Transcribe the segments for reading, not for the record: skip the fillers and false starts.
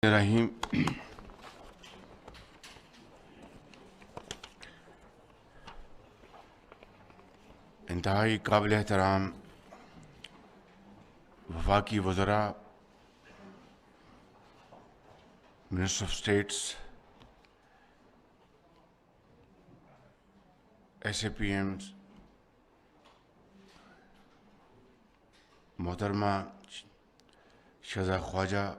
رحیم انتہائی قابل احترام وفاقی وزراء، minister of states, S A P Ms, محترمہ شہزہ خواجہ،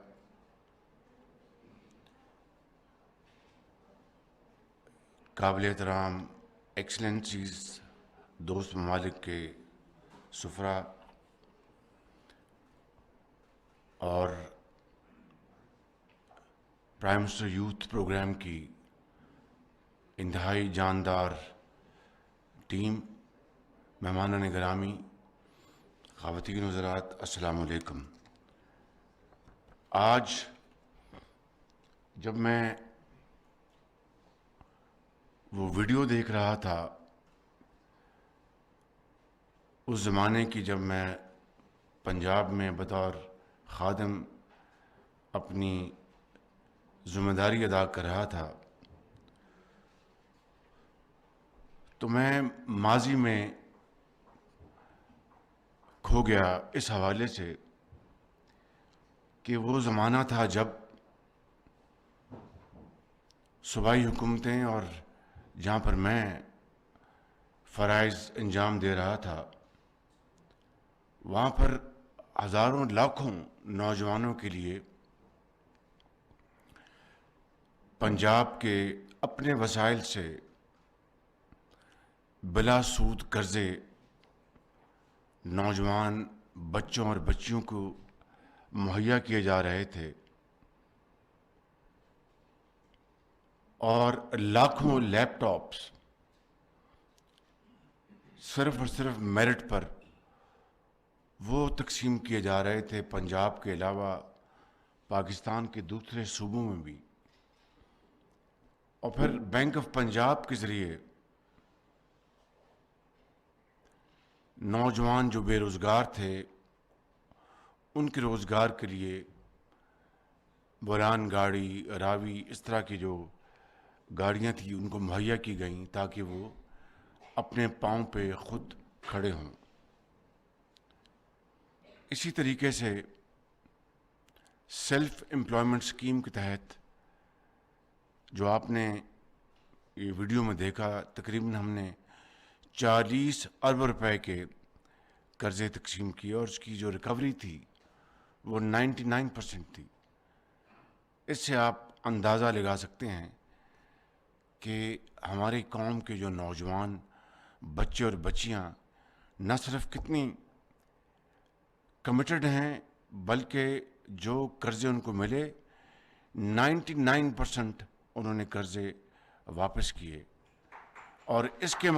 قابل احترام ایکسلنسیز، دوست ممالک کے سفراء اور پرائم منسٹر یوتھ پروگرام کی انتہائی جاندار ٹیم، مہمانان گرامی، خواتین حضرات، السلام علیکم۔ آج جب میں وہ ویڈیو دیکھ رہا تھا اس زمانے کی، جب میں پنجاب میں بطور خادم اپنی ذمہ داری ادا کر رہا تھا، تو میں ماضی میں کھو گیا اس حوالے سے کہ وہ زمانہ تھا جب صوبائی حکومتیں اور جہاں پر میں فرائض انجام دے رہا تھا، وہاں پر ہزاروں لاکھوں نوجوانوں کے لیے پنجاب کے اپنے وسائل سے بلا سود قرضے نوجوان بچوں اور بچیوں کو مہیا کیے جا رہے تھے، اور لاکھوں لیپ ٹاپس صرف اور صرف میرٹ پر وہ تقسیم کیے جا رہے تھے، پنجاب کے علاوہ پاکستان کے دوسرے صوبوں میں بھی۔ اور پھر بینک آف پنجاب کے ذریعے نوجوان جو بے روزگار تھے ان کے روزگار کے لیے بولان گاڑی، راوی، اس طرح کی جو گاڑیاں تھیں ان کو مہیا کی گئیں تاکہ وہ اپنے پاؤں پہ خود کھڑے ہوں۔ اسی طریقے سے سیلف امپلائمنٹ اسکیم کے تحت جو آپ نے یہ ویڈیو میں دیکھا، تقریباً ہم نے 40 ارب روپے کے قرضے تقسیم کیے، اور اس کی جو ریکوری تھی وہ 99% تھی۔ اس سے آپ اندازہ لگا سکتے ہیں کہ ہماری قوم کے جو نوجوان بچے اور بچیاں نہ صرف کتنی کمیٹڈ ہیں، بلکہ جو قرضے ان کو ملے 99% انہوں نے قرضے واپس کیے۔ اور اس کے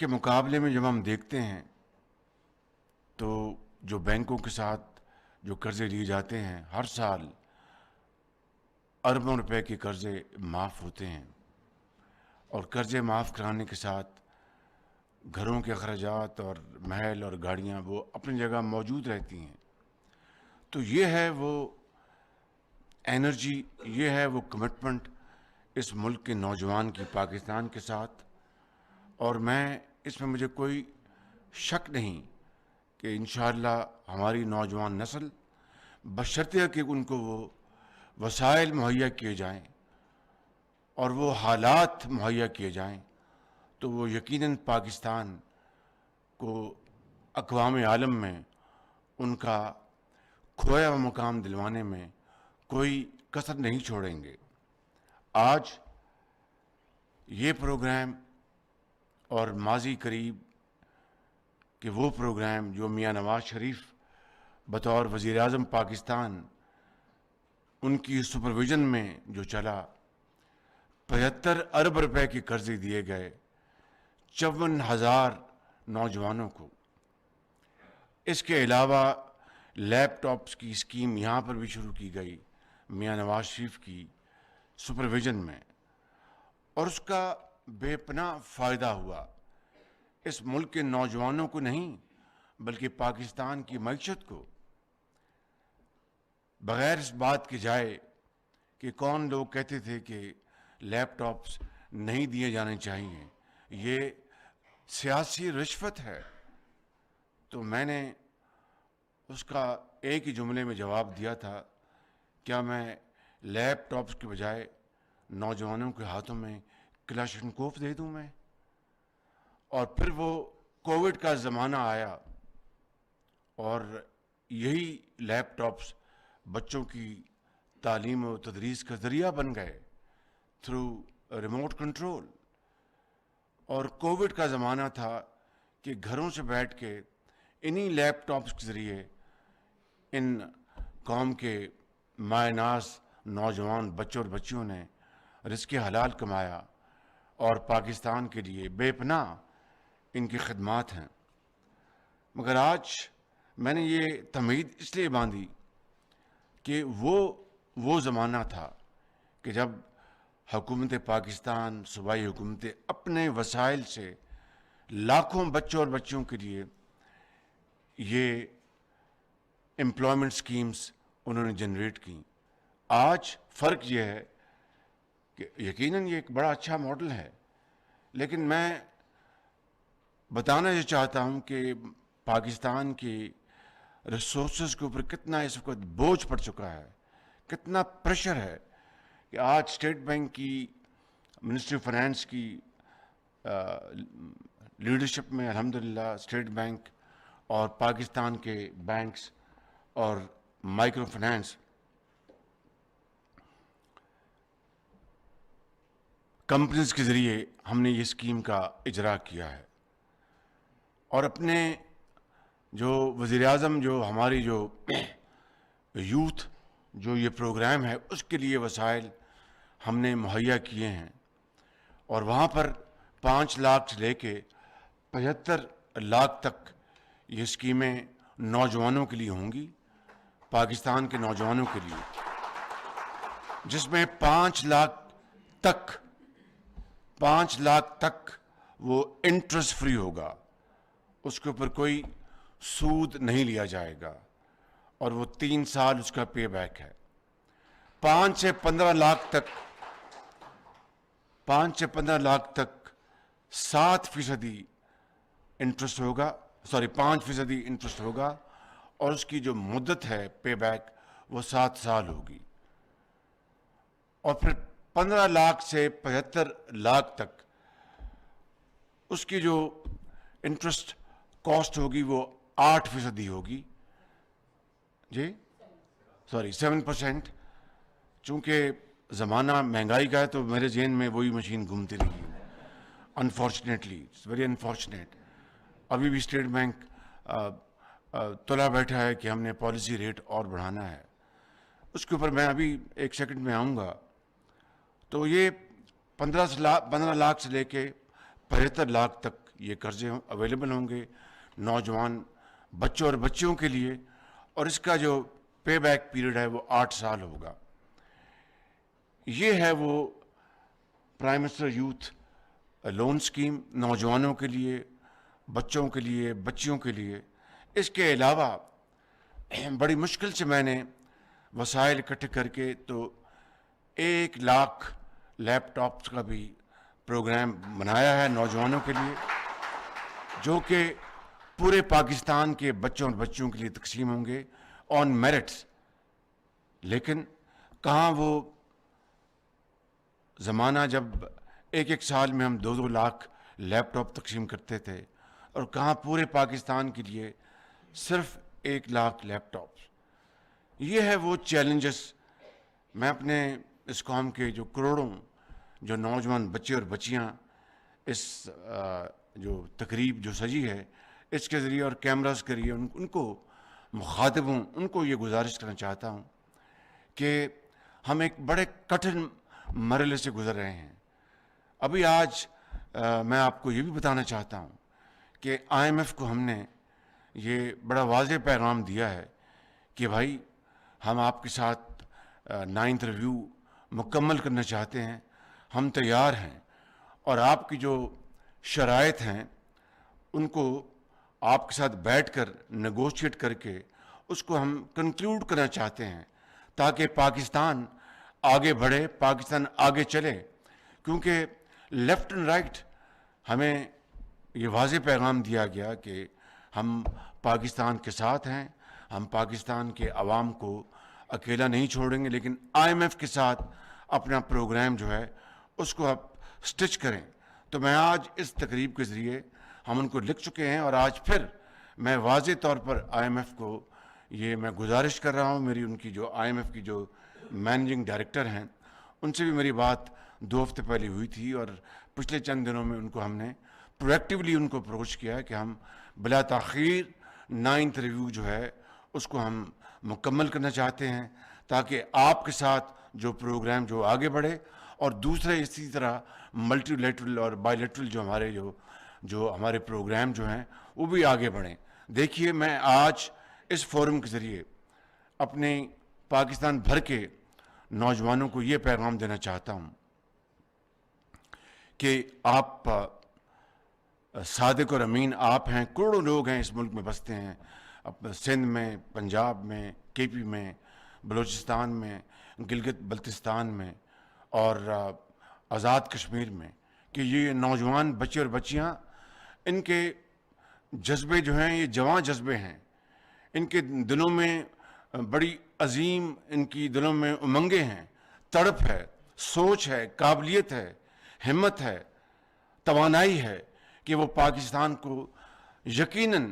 مقابلے میں جب ہم دیکھتے ہیں تو جو بینکوں کے ساتھ جو قرضے لیے جاتے ہیں، ہر سال اربوں روپے کے قرضے معاف ہوتے ہیں، اور قرضے معاف کرانے کے ساتھ گھروں کے اخراجات اور محل اور گاڑیاں وہ اپنی جگہ موجود رہتی ہیں۔ تو یہ ہے وہ انرجی، یہ ہے وہ کمٹمنٹ اس ملک کے نوجوان کی پاکستان کے ساتھ، اور اس میں مجھے کوئی شک نہیں کہ انشاءاللہ ہماری نوجوان نسل بشرطیہ کہ ان کو وہ وسائل مہیا کیے جائیں اور وہ حالات مہیا کیے جائیں، تو وہ یقیناً پاکستان کو اقوام عالم میں ان کا کھویا ہوا مقام دلوانے میں کوئی کسر نہیں چھوڑیں گے۔ آج یہ پروگرام اور ماضی قریب کہ وہ پروگرام جو میاں نواز شریف بطور وزیر اعظم پاکستان ان کی سپرویژن میں جو چلا، 75 ارب روپے کے قرضے دیے گئے 54,000 نوجوانوں کو۔ اس کے علاوہ لیپ ٹاپس کی اسکیم یہاں پر بھی شروع کی گئی میاں نواز شریف کی سپرویژن میں، اور اس کا بے پناہ فائدہ ہوا اس ملک کے نوجوانوں کو نہیں بلکہ پاکستان کی معیشت کو۔ بغیر اس بات کی جائے کہ کون لوگ کہتے تھے کہ لیپ ٹاپس نہیں دیے جانے چاہیے، یہ سیاسی رشوت ہے، تو میں نے اس کا ایک ہی جملے میں جواب دیا تھا، کیا میں لیپ ٹاپس کے بجائے نوجوانوں کے ہاتھوں میں کلاشنکوف دے دوں میں؟ اور پھر وہ کووڈ کا زمانہ آیا اور یہی لیپ ٹاپس بچوں کی تعلیم و تدریس کا ذریعہ بن گئے تھرو ریموٹ کنٹرول. اور کووڈ کا زمانہ تھا کہ گھروں سے بیٹھ کے انہی لیپ ٹاپس کے ذریعے ان قوم کے مائے ناز نوجوان بچوں اور بچیوں نے رزق حلال کمایا اور پاکستان کے لیے بے پناہ ان کی خدمات ہیں. مگر آج میں نے یہ تمہید اس لیے باندھی کہ وہ زمانہ تھا کہ جب حکومت پاکستان، صوبائی حکومتیں اپنے وسائل سے لاکھوں بچوں اور بچیوں کے لیے یہ امپلائمنٹ سکیمز انہوں نے جنریٹ کی. آج فرق یہ ہے کہ یقیناً یہ ایک بڑا اچھا ماڈل ہے، لیکن میں بتانا یہ چاہتا ہوں کہ پاکستان کی ریسورسز کے اوپر کتنا اس وقت بوجھ پڑ چکا ہے، کتنا پریشر ہے کہ آج اسٹیٹ بینک کی، منسٹری آف فائنانس کی لیڈرشپ میں الحمدللہ اسٹیٹ بینک اور پاکستان کے بینکس اور مائکرو فائنانس کمپنیز کے ذریعے ہم نے یہ اسکیم کا اجرا کیا ہے. اور اپنے جو وزیر اعظم، جو ہماری جو یوتھ جو یہ پروگرام ہے، اس کے لیے وسائل ہم نے مہیا کیے ہیں. اور وہاں پر 5 لاکھ سے لے کے 75 لاکھ تک یہ اسکیمیں نوجوانوں کے لیے ہوں گی، پاکستان کے نوجوانوں کے لیے، جس میں 5 لاکھ تک وہ انٹرسٹ فری ہوگا، اس کے اوپر کوئی سود نہیں لیا جائے گا، اور وہ 3 سال اس کا پے بیک ہے. 5 سے 15 لاکھ تک 7% انٹرسٹ ہوگا، 5% انٹرسٹ ہوگا، اور اس کی جو مدت ہے پے بیک وہ 7 سال ہوگی. اور پھر 15 لاکھ سے 75 لاکھ تک اس کی جو انٹرسٹ کاسٹ ہوگی وہ 8% ہوگی، 7%. چونکہ زمانہ مہنگائی کا ہے تو میرے ذہن میں وہی مشین گھومتی رہی، انفارچونیٹلی، اٹس ویری انفارچونیٹ. ابھی بھی اسٹیٹ بینک تلا بیٹھا ہے کہ ہم نے پالیسی ریٹ اور بڑھانا ہے. اس کے اوپر میں ابھی 1 سیکنڈ میں آؤں گا. تو یہ 15 لاکھ سے لے کے 75 لاکھ تک یہ قرضے اویلیبل ہوں گے نوجوان بچوں اور بچیوں کے لیے، اور اس کا جو پے بیک پیریڈ ہے وہ 8 سال ہوگا. یہ ہے وہ prime minister youth loan scheme, نوجوانوں کے لیے، بچوں کے لیے، بچیوں کے لیے. اس کے علاوہ بڑی مشکل سے میں نے وسائل اکٹھے کر کے تو 1 لاکھ لیپ ٹاپس کا بھی پروگرام بنایا ہے نوجوانوں کے لیے، جو کہ پورے پاکستان کے بچوں اور بچیوں کے لیے تقسیم ہوں گے آن میرٹس. لیکن کہاں وہ زمانہ جب 1 سال میں ہم 2 لاکھ لیپ ٹاپ تقسیم کرتے تھے، اور کہاں پورے پاکستان کے لیے صرف 1 لاکھ لیپ ٹاپس. یہ ہے وہ چیلنجز. میں اپنے اس قوم کے جو کروڑوں جو نوجوان بچے اور بچیاں اس جو تقریب جو سجی ہے اس کے ذریعے اور کیمراز کے ذریعے ان کو مخاطب ہوں، ان کو یہ گزارش کرنا چاہتا ہوں کہ ہم ایک بڑے کٹھن مرحلے سے گزر رہے ہیں. ابھی آج میں آپ کو یہ بھی بتانا چاہتا ہوں کہ IMF کو ہم نے یہ بڑا واضح پیغام دیا ہے کہ بھائی ہم آپ کے ساتھ 9th ریویو مکمل کرنا چاہتے ہیں، ہم تیار ہیں، اور آپ کی جو شرائط ہیں ان کو آپ کے ساتھ بیٹھ کر نیگوشیٹ کر کے اس کو ہم کنکلیوڈ کرنا چاہتے ہیں تاکہ پاکستان آگے بڑھے، پاکستان آگے چلے. کیونکہ لیفٹ اینڈ رائٹ ہمیں یہ واضح پیغام دیا گیا کہ ہم پاکستان کے ساتھ ہیں، ہم پاکستان کے عوام کو اکیلا نہیں چھوڑیں گے، لیکن IMF کے ساتھ اپنا پروگرام جو ہے اس کو آپ سٹچ کریں. تو میں آج اس تقریب کے ذریعے ہم ان کو لکھ چکے ہیں، اور آج پھر میں واضح طور پر IMF کو یہ میں گزارش کر رہا ہوں. میری ان کی جو IMF کی جو مینیجنگ ڈائریکٹر ہیں ان سے بھی میری بات 2 ہفتے پہلے ہوئی تھی، اور پچھلے چند دنوں میں ان کو ہم نے پرویکٹیولی ان کو اپروچ کیا کہ ہم بلا تاخیر 9th ریویو جو ہے اس کو ہم مکمل کرنا چاہتے ہیں، تاکہ آپ کے ساتھ جو پروگرام جو آگے بڑھے، اور دوسرے اسی طرح ملٹی لیٹرل اور بائی لیٹرل جو ہمارے پروگرام جو ہیں وہ بھی آگے بڑھیں. دیکھیے، میں آج اس فورم کے ذریعے اپنے پاکستان بھر کے نوجوانوں کو یہ پیغام دینا چاہتا ہوں کہ آپ صادق اور امین آپ ہیں. کروڑوں لوگ ہیں اس ملک میں بستے ہیں، سندھ میں، پنجاب میں، KP میں، بلوچستان میں، گلگت بلتستان میں اور آزاد کشمیر میں، کہ یہ نوجوان بچے اور بچیاں، ان کے جذبے جو ہیں یہ جواں جذبے ہیں. ان کے دلوں میں بڑی عظیم، ان کی دلوں میں امنگیں ہیں، تڑپ ہے، سوچ ہے، قابلیت ہے، ہمت ہے، توانائی ہے کہ وہ پاکستان کو یقیناً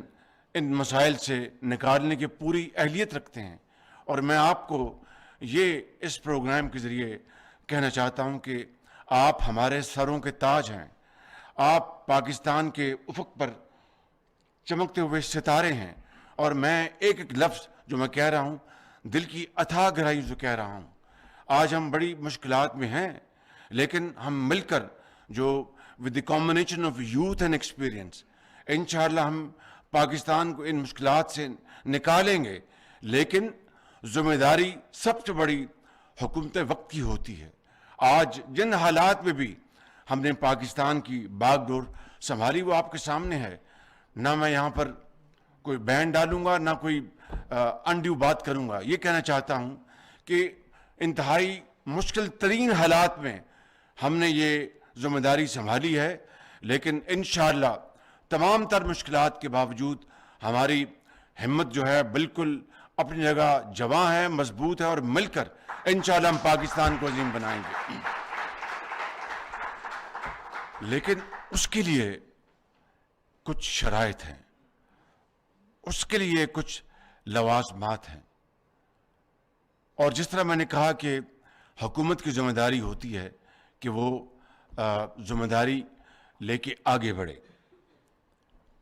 ان مسائل سے نکالنے کی پوری اہلیت رکھتے ہیں. اور میں آپ کو یہ اس پروگرام کے ذریعے کہنا چاہتا ہوں کہ آپ ہمارے سروں کے تاج ہیں، آپ پاکستان کے افق پر چمکتے ہوئے ستارے ہیں. اور میں ایک ایک لفظ جو میں کہہ رہا ہوں دل کی اتھاہ گہرائی سے کہہ رہا ہوں. آج ہم بڑی مشکلات میں ہیں، لیکن ہم مل کر جو with the combination of youth and experience انشاءاللہ ہم پاکستان کو ان مشکلات سے نکالیں گے. لیکن ذمہ داری سب سے بڑی حکومت وقت کی ہوتی ہے. آج جن حالات میں بھی ہم نے پاکستان کی باغ ڈور سنبھالی وہ آپ کے سامنے ہے. نہ میں یہاں پر کوئی بین ڈالوں گا، نہ کوئی انڈیو بات کروں گا. یہ کہنا چاہتا ہوں کہ انتہائی مشکل ترین حالات میں ہم نے یہ ذمہ داری سنبھالی ہے، لیکن انشاءاللہ تمام تر مشکلات کے باوجود ہماری ہمت جو ہے بالکل اپنی جگہ جواں ہے، مضبوط ہے، اور مل کر انشاءاللہ ہم پاکستان کو عظیم بنائیں گے. لیکن اس کے لیے کچھ شرائط ہیں، اس کے لیے کچھ لوازمات ہیں. اور جس طرح میں نے کہا کہ حکومت کی ذمہ داری ہوتی ہے کہ وہ ذمہ داری لے کے آگے بڑھے.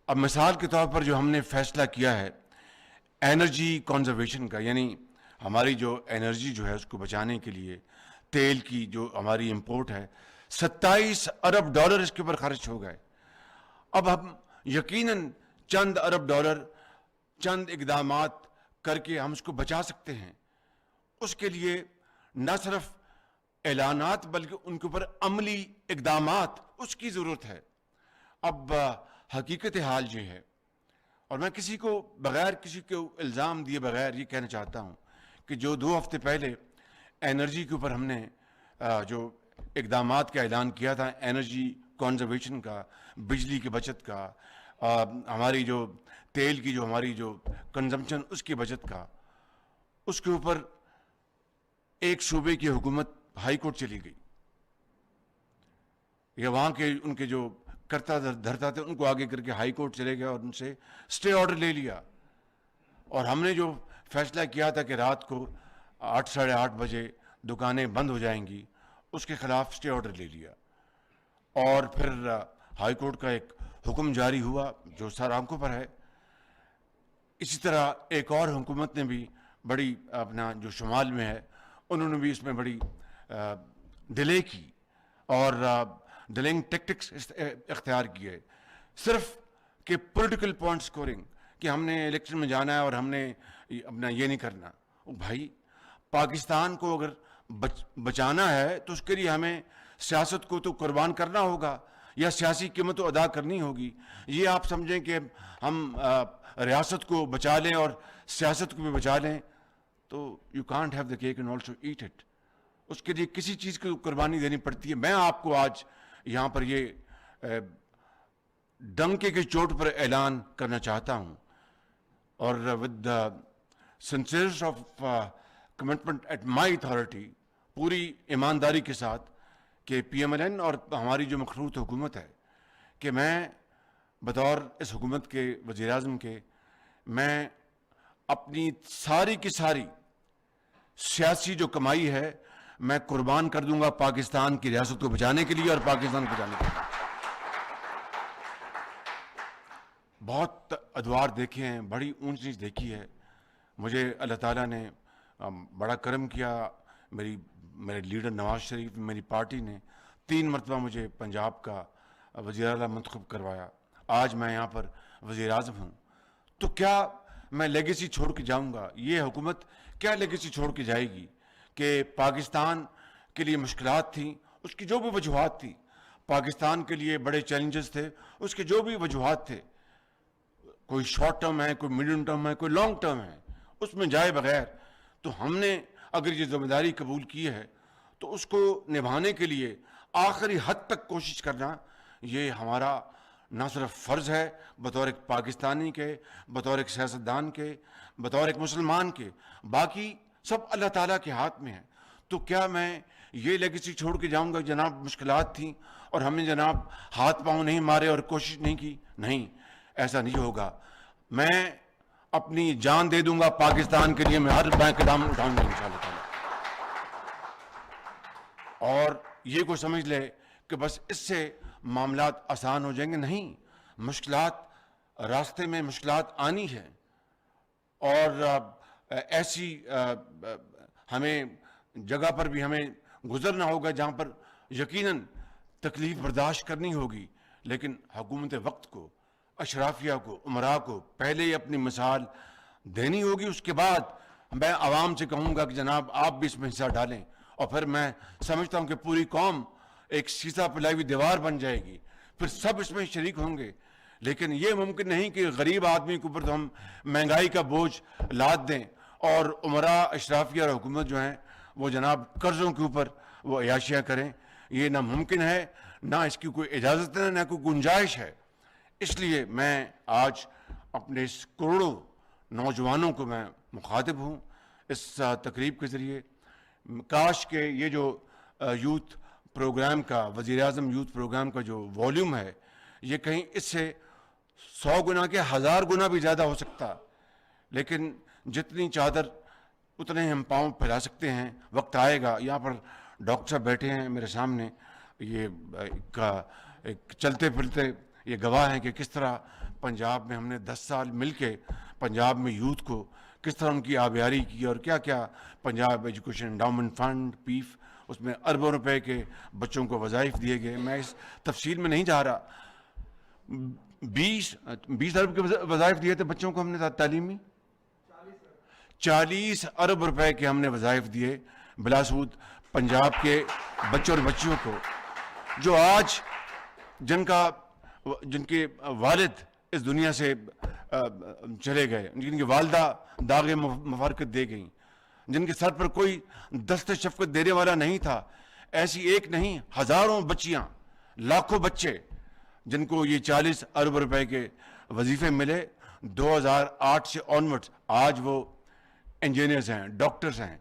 اب مثال کے طور پر جو ہم نے فیصلہ کیا ہے انرجی کنزرویشن کا، یعنی ہماری جو انرجی جو ہے اس کو بچانے کے لیے تیل کی جو ہماری امپورٹ ہے 27 ارب ڈالر اس کے اوپر خرچ ہو گئے. اب ہم یقیناً چند ارب ڈالر چند اقدامات کر کے ہم اس کو بچا سکتے ہیں. اس کے لیے نہ صرف اعلانات بلکہ ان کے اوپر عملی اقدامات اس کی ضرورت ہے. اب حقیقت حال یہ ہے، اور میں کسی کو بغیر کسی کو الزام دیے بغیر یہ کہنا چاہتا ہوں کہ جو 2 ہفتے پہلے انرجی کے اوپر ہم نے جو اقدامات کا اعلان کیا تھا، انرجی کنزرویشن کا، بجلی کی بچت کا، ہماری جو تیل کی جو ہماری جو کنزمپشن اس کی بچت کا، اس کے اوپر ایک صوبے کی حکومت ہائی کورٹ چلی گئی، یا وہاں کے ان کے جو کرتا دھرتا تھے ان کو آگے کر کے ہائی کورٹ چلے گئے اور ان سے سٹے آرڈر لے لیا. اور ہم نے جو فیصلہ کیا تھا کہ رات کو 8 ساڑھے 8 بجے دکانیں بند ہو جائیں گی، اس کے خلاف سٹے آرڈر لے لیا. اور پھر ہائی کورٹ کا ایک حکم جاری ہوا جو سر آنکھوں پر ہے. اسی طرح ایک اور حکومت نے بھی بڑی اپنا جو شمال میں ہے انہوں نے بھی اس میں بڑی ڈیلے کی اور ڈیلنگ ٹیکٹکس اختیار کیے، صرف کہ پولیٹیکل پوائنٹ سکورنگ، کہ ہم نے الیکشن میں جانا ہے اور ہم نے اپنا یہ نہیں کرنا. بھائی پاکستان کو اگر بچانا ہے تو اس کے لیے ہمیں سیاست کو تو قربان کرنا ہوگا یا سیاسی قیمت تو ادا کرنی ہوگی. یہ آپ سمجھیں کہ ہم ریاست کو بچا لیں اور سیاست کو بھی بچا لیں، تو you can't have the cake and also eat it. اس کے لیے کسی چیز کی قربانی دینی پڑتی ہے. میں آپ کو آج یہاں پر یہ ڈنکے کی چوٹ پر اعلان کرنا چاہتا ہوں, اور with the sincerest of commitment at my authority, پوری ایمانداری کے ساتھ, کہ پی ایم ایل این اور ہماری جو مخلوط حکومت ہے, کہ میں بطور اس حکومت کے وزیر اعظم کے, میں اپنی ساری کی ساری سیاسی جو کمائی ہے میں قربان کر دوں گا پاکستان کی ریاست کو بچانے کے لیے اور پاکستان کو بچانے کے لیے. بہت ادوار دیکھے ہیں, بڑی اونچ نیچ دیکھی ہے. مجھے اللہ تعالیٰ نے بڑا کرم کیا. میرے لیڈر نواز شریف, میری پارٹی نے 3 مرتبہ مجھے پنجاب کا وزیر اعلیٰ منتخب کروایا. آج میں یہاں پر وزیر اعظم ہوں. تو کیا میں لیگیسی چھوڑ کے جاؤں گا؟ یہ حکومت کیا لیگیسی چھوڑ کے جائے گی کہ پاکستان کے لیے مشکلات تھیں, اس کی جو بھی وجوہات تھی, پاکستان کے لیے بڑے چیلنجز تھے, اس کے جو بھی وجوہات تھے, کوئی شارٹ ٹرم ہے, کوئی میڈیم ٹرم ہے, کوئی لانگ ٹرم ہے, اس میں جائے بغیر تو ہم نے اگر یہ ذمہ داری قبول کی ہے تو اس کو نبھانے کے لیے آخری حد تک کوشش کرنا, یہ ہمارا نہ صرف فرض ہے بطور ایک پاکستانی کے, بطور ایک سیاستدان کے, بطور ایک مسلمان کے, باقی سب اللہ تعالیٰ کے ہاتھ میں ہے. تو کیا میں یہ لیگیسی چھوڑ کے جاؤں گا جناب مشکلات تھیں اور ہم نے جناب ہاتھ پاؤں نہیں مارے اور کوشش نہیں کی؟ نہیں, ایسا نہیں ہوگا. میں اپنی جان دے دوں گا پاکستان کے لیے, میں ہر قدم اٹھاؤں گا انشاءاللہ تعالیٰ. اور یہ کوئی سمجھ لے کہ بس اس سے معاملات آسان ہو جائیں گے, نہیں. مشکلات راستے میں مشکلات آنی ہے, اور ایسی ہمیں جگہ پر بھی ہمیں گزرنا ہوگا جہاں پر یقیناً تکلیف برداشت کرنی ہوگی. لیکن حکومت وقت کو, اشرافیہ کو, امراء کو پہلے ہی اپنی مثال دینی ہوگی. اس کے بعد میں عوام سے کہوں گا کہ جناب آپ بھی اس میں حصہ ڈالیں, اور پھر میں سمجھتا ہوں کہ پوری قوم ایک سیسا پلائی ہوئی دیوار بن جائے گی, پھر سب اس میں شریک ہوں گے. لیکن یہ ممکن نہیں کہ غریب آدمی کے اوپر تو ہم مہنگائی کا بوجھ لاد دیں اور امراء, اشرافیہ اور حکومت جو ہیں وہ جناب قرضوں کے اوپر وہ عیاشیاں کریں. یہ نہ ممکن ہے, نہ اس کی کوئی اجازت ہے, نہ کوئی گنجائش ہے. اس لیے میں آج اپنے اس کروڑوں نوجوانوں کو میں مخاطب ہوں اس تقریب کے ذریعے. کاش کہ یہ جو یوتھ پروگرام کا, وزیر اعظم یوتھ پروگرام کا جو والیوم ہے, یہ کہیں اس سے 100 گنا کے 1000 گنا بھی زیادہ ہو سکتا. لیکن جتنی چادر اتنے ہم پاؤں پھیلا سکتے ہیں. وقت آئے گا. یہاں پر ڈاکٹر صاحب بیٹھے ہیں میرے سامنے, یہ ایک چلتے پھرتے یہ گواہ ہیں کہ کس طرح پنجاب میں ہم نے 10 سال مل کے پنجاب میں یوتھ کو کس طرح ان کی آبیاری کی, اور کیا کیا پنجاب ایجوکیشن انڈاؤمنٹ فنڈ پیف, اس میں اربوں روپے کے بچوں کو وظائف دیے گئے. میں اس تفصیل میں نہیں جا رہا. 20 ارب کے وظائف دیے تھے بچوں کو ہم نے تعلیمی, 40 ارب روپے کے ہم نے وظائف دیے بلا سود پنجاب کے بچوں اور بچیوں کو, جو آج جن کے والد اس دنیا سے چلے گئے, جن کی والدہ داغ مفارقت دے گئیں, جن کے سر پر کوئی دست شفقت دینے والا نہیں تھا. ایسی ایک نہیں, ہزاروں بچیاں, لاکھوں بچے جن کو یہ 40 ارب روپے کے وظیفے ملے 2008 سے آنورڈز. آج وہ انجینئرز ہیں, ڈاکٹرز ہیں,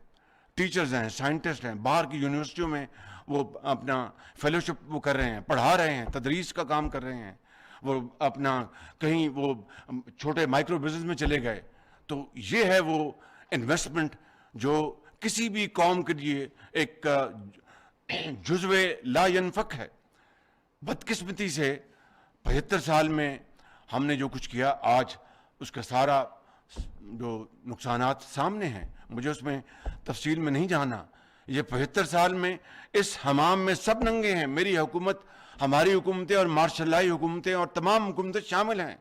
ٹیچرز ہیں, سائنٹسٹ ہیں, باہر کی یونیورسٹیوں میں وہ اپنا فیلوشپ وہ کر رہے ہیں, پڑھا رہے ہیں, تدریس کا کام کر رہے ہیں. وہ اپنا کہیں وہ چھوٹے مائکرو بزنس میں چلے گئے. تو یہ ہے وہ انویسٹمنٹ جو کسی بھی قوم کے لیے ایک جزو لا ینفک ہے. بدقسمتی سے 75 سال میں ہم نے جو کچھ کیا, آج اس کا سارا جو نقصانات سامنے ہیں. مجھے اس میں تفصیل میں نہیں جانا. یہ 75 سال میں اس حمام میں سب ننگے ہیں. میری حکومت, ہماری حکومتیں اور مارشل لائی حکومتیں اور تمام حکومتیں شامل ہیں.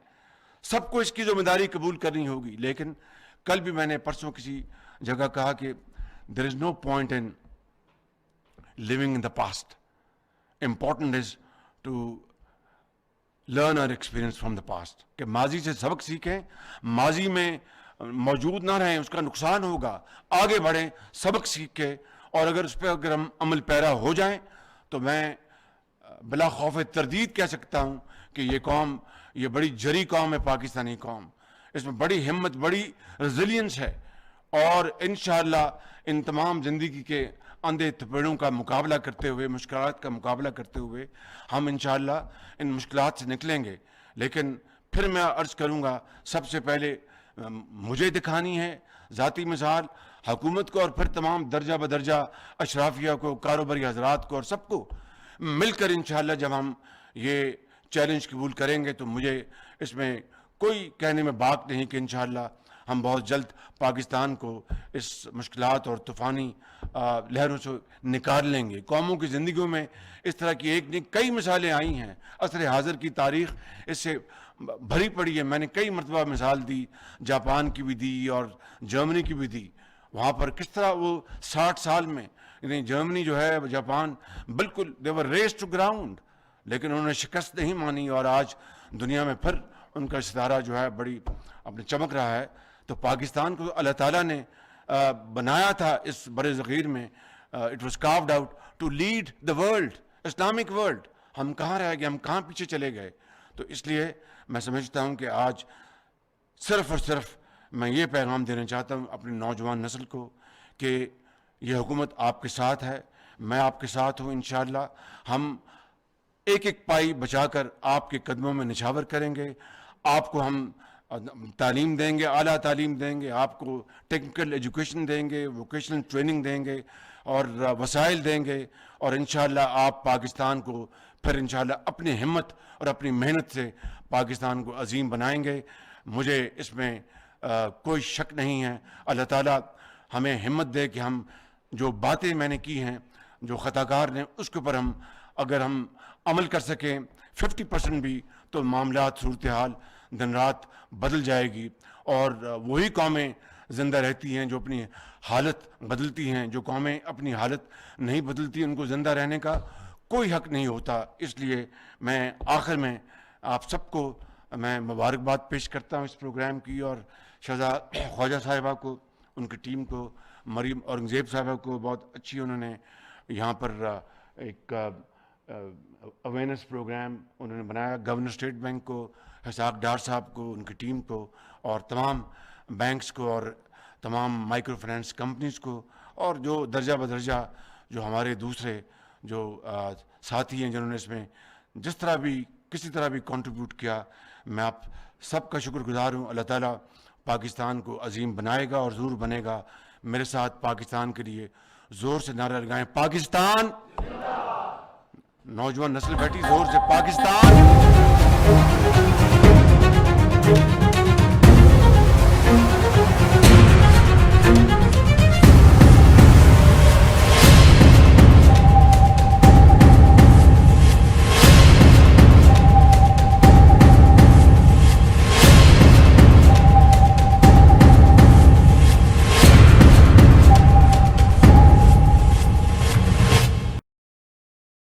سب کو اس کی ذمہ داری قبول کرنی ہوگی. لیکن کل بھی میں نے پرسوں کسی جگہ کہا کہ there is no point in living in the past. Important is to learn our experience from the past. کہ ماضی سے سبق سیکھیں, ماضی میں موجود نہ رہیں، اس کا نقصان ہوگا. آگے بڑھیں سبق سیکھ کے، اور اگر اس پہ اگر ہم عمل پیرا ہو جائیں تو میں بلا خوف تردید کہہ سکتا ہوں کہ یہ قوم، یہ بڑی جری قوم ہے پاکستانی قوم. اس میں بڑی ہمت، بڑی ریزیلینس ہے، اور انشاءاللہ ان تمام زندگی کے اندھے تھپیڑوں کا مقابلہ کرتے ہوئے، مشکلات کا مقابلہ کرتے ہوئے ہم انشاءاللہ ان مشکلات سے نکلیں گے. لیکن پھر میں عرض کروں گا، سب سے پہلے مجھے دکھانی ہے ذاتی مثال، حکومت کو، اور پھر تمام درجہ بدرجہ اشرافیہ کو، کاروباری حضرات کو، اور سب کو مل کر انشاءاللہ جب ہم یہ چیلنج قبول کریں گے تو مجھے اس میں کوئی کہنے میں باک نہیں کہ انشاءاللہ ہم بہت جلد پاکستان کو اس مشکلات اور طوفانی لہروں سے نکال لیں گے. قوموں کی زندگیوں میں اس طرح کی ایک نہیں کئی مثالیں آئی ہیں. عصر حاضر کی تاریخ اس سے بھری پڑی ہے. میں نے کئی مرتبہ مثال دی، جاپان کی بھی دی اور جرمنی کی بھی دی. وہاں پر کس طرح وہ 60 سال میں، یعنی جرمنی جو ہے، جاپان، بالکل they were raised to ground، لیکن انہوں نے شکست نہیں مانی، اور آج دنیا میں پھر ان کا ستارہ جو ہے بڑی اپنے چمک رہا ہے. تو پاکستان کو اللہ تعالیٰ نے بنایا تھا اس برِ صغیر میں. it was carved out to lead the world، Islamic world. ہم کہاں رہ گئے، ہم کہاں پیچھے چلے گئے؟ تو اس لیے میں سمجھتا ہوں کہ آج صرف اور صرف میں یہ پیغام دینا چاہتا ہوں اپنی نوجوان نسل کو کہ یہ حکومت آپ کے ساتھ ہے، میں آپ کے ساتھ ہوں. انشاءاللہ ہم ایک ایک پائی بچا کر آپ کے قدموں میں نچھاور کریں گے. آپ کو ہم تعلیم دیں گے، اعلیٰ تعلیم دیں گے، آپ کو ٹیکنیکل ایجوکیشن دیں گے، ووکیشنل ٹریننگ دیں گے، اور وسائل دیں گے، اور انشاءاللہ آپ پاکستان کو پھر انشاءاللہ اپنی ہمت اور اپنی محنت سے پاکستان کو عظیم بنائیں گے. مجھے اس میں کوئی شک نہیں ہے. اللہ تعالیٰ ہمیں ہمت دے کہ ہم جو باتیں میں نے کی ہیں، جو خطاکار نے، اس کے اوپر ہم اگر ہم عمل کر سکیں 50% بھی، تو معاملات، صورتحال دن رات بدل جائے گی. اور وہی قومیں زندہ رہتی ہیں جو اپنی حالت بدلتی ہیں. جو قومیں اپنی حالت نہیں بدلتی، ان کو زندہ رہنے کا کوئی حق نہیں ہوتا. اس لیے میں آخر میں آپ سب کو میں مبارکباد پیش کرتا ہوں اس پروگرام کی، اور شہزاد خواجہ صاحبہ کو، ان کی ٹیم کو، مریم اورنگزیب صاحبہ کو، بہت اچھی انہوں نے یہاں پر ایک اویئرنیس پروگرام انہوں نے بنایا. گورنر اسٹیٹ بینک کو، اسحاق ڈار صاحب کو، ان کی ٹیم کو، اور تمام بینکس کو، اور تمام مائکرو فائنانس کمپنیز کو، اور جو درجہ بدرجہ جو ہمارے دوسرے جو ساتھی ہیں جنہوں نے اس میں جس طرح بھی کسی طرح بھی کنٹریبیوٹ کیا. میں آپ سب کا شکر گزار ہوں. اللہ تعالیٰ پاکستان کو عظیم بنائے گا اور ضرور بنے گا. میرے ساتھ پاکستان کے لیے زور سے نعرہ لگائیں، پاکستان. نوجوان نسل بیٹھی زور سے، پاکستان.